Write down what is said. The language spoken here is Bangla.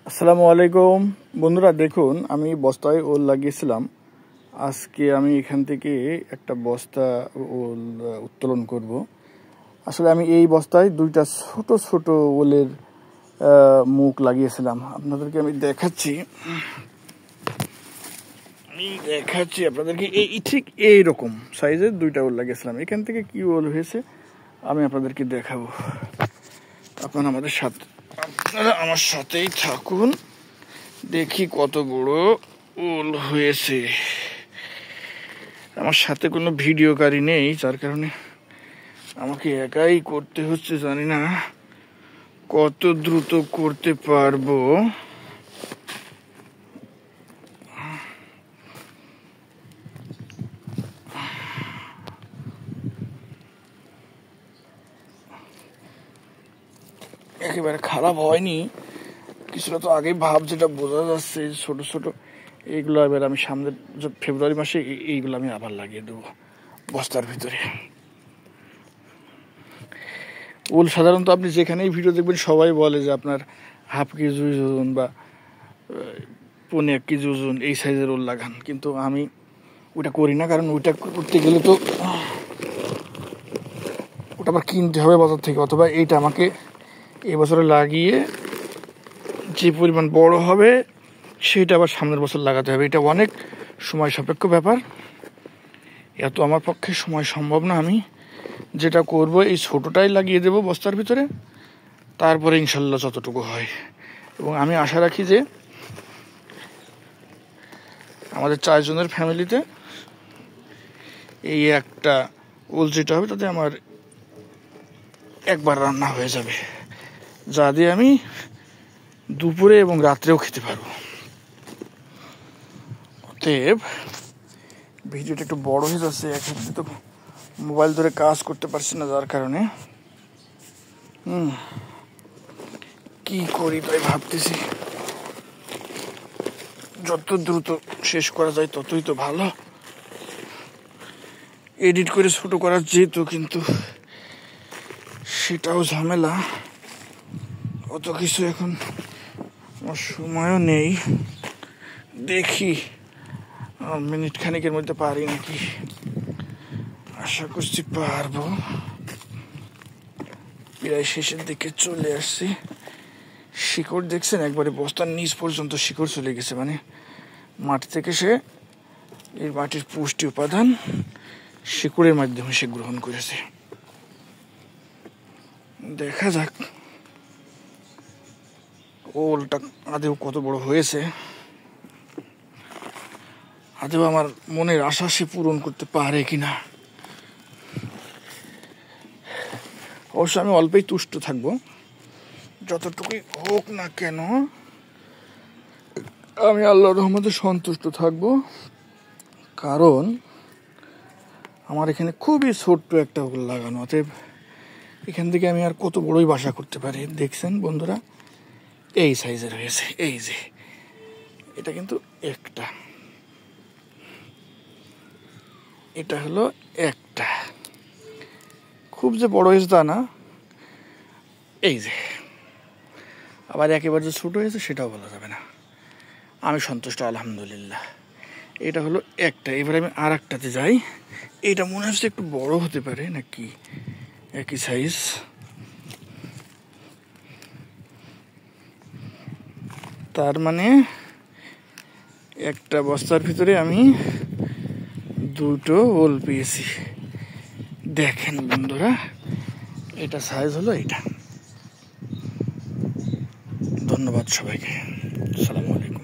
আসসালামু আলাইকুম বন্ধুরা, দেখুন আমি বস্তায় ওল লাগিয়েছিলাম। আজকে আমি এখান থেকে একটা বস্তা ওল উত্তোলন করব। আসলে আমি এই বস্তায় দুইটা ছোট ছোট ওলের মুখ লাগিয়েছিলাম। আপনাদেরকে আমি দেখাচ্ছি আপনাদেরকে এই ঠিক এইরকম সাইজের দুইটা ওল লাগিয়েছিলাম। এখান থেকে কি ওল হয়েছে আমি আপনাদেরকে দেখাবো। আপনারা আমার সাথেই থাকুন, দেখি কত বড় ওল হয়েছে। আমার সাথে কোনো ভিডিওকারী নেই, যার কারণে আমাকে একাই করতে হচ্ছে। জানি না কত দ্রুত করতে পারবো। একেবারে খারাপ হয়নি, কিছুটা তো আগেই ভাব যেটা বোঝা যাচ্ছে। ছোট ছোট এইগুলো এবার আমি সামনের ফেব্রুয়ারি মাসে এইগুলো আমি আবার লাগিয়ে দেবো বস্তার ভিতরে। ওল সাধারণত আপনি যেখানেই ভিডিও দেখবেন সবাই বলে যে আপনার হাফ কেজি ওজন বা 1.5 কেজি ওজন এই সাইজের ওল লাগান, কিন্তু আমি ওটা করি না। কারণ ওইটা করতে গেলে তো ওটা আবার কিনতে হবে বাজার থেকে, অথবা এইটা আমাকে এবছরে লাগিয়ে যে পরিমাণ বড় হবে সেটা আবার সামনের বছর লাগাতে হবে। এটা অনেক সময় সাপেক্ষ ব্যাপার, এত আমার পক্ষে সময় সম্ভব না। আমি যেটা করব এই ছোটোটাই লাগিয়ে দেব বস্তার ভিতরে, তারপরে ইনশাল্লাহ যতটুকু হয়। এবং আমি আশা রাখি যে আমাদের 4 জনের ফ্যামিলিতে এই একটা ওল যেটা হবে তাতে আমার একবার রান্না হয়ে যাবে, যা দিয়ে আমি দুপুরে এবং রাত্রেও খেতে পারবো। অতএব ভিডিওটা একটু বড় হয়ে যাচ্ছে, একসাথে তো মোবাইল ধরে কাজ করতে পারছি না, যার কারণে কি করি তাই ভাবতেছি। যত দ্রুত শেষ করা যায় ততই তো ভালো। এডিট করে ছোট করা যেত, কিন্তু সেটাও ঝামেলা। অত কিছু এখন আমার সময়ও নেই। দেখি মিনিট খানিকের মধ্যে পারি নাকি, আশা করছি পারবো। প্রায় শেষের দিকে চলে আসছি। শিকড় দেখছেন, একবারে বস্তার নিচ পর্যন্ত শিকড় চলে গেছে। মানে মাটি থেকে সে এই মাটির পুষ্টি উপাদান শিকড়ের মাধ্যমে সে গ্রহণ করেছে। দেখা যাক ওলটা আদেও কত বড় হয়েছে, আদেও আমার মনের আশা সে পূরণ করতে পারে কিনা। অবশ্য আমি অল্পেই তুষ্ট থাকবো, যতটুকুই হোক না কেন আমি আল্লাহর রহমতে সন্তুষ্ট থাকব। কারণ আমার এখানে খুবই ছোট্ট একটা ওল লাগানো, অতএব এখান থেকে আমি আর কত বড়ই বাসা করতে পারি। দেখছেন বন্ধুরা, এই সাইজের হয়েছে। এই যে এটা কিন্তু একটা, এটা হলো একটা, খুব যে বড় হয়েছে তা না। এই যে আবার একেবারে যে ছোট হয়েছে সেটাও বলা যাবে না। আমি সন্তুষ্ট আলহামদুলিল্লাহ। এটা হলো একটা। এবারে আমি আর একটাতে যাই। এটা মনে হচ্ছে একটু বড় হতে পারে নাকি, একই সাইজ। তার মানে একটা বস্তার ভিতরে আমি দুটো ওল পেয়েছি। দেখেন বন্ধুরা, এটা সাইজ হলো এটা। ধন্যবাদ সবাইকে। আসসালামু আলাইকুম।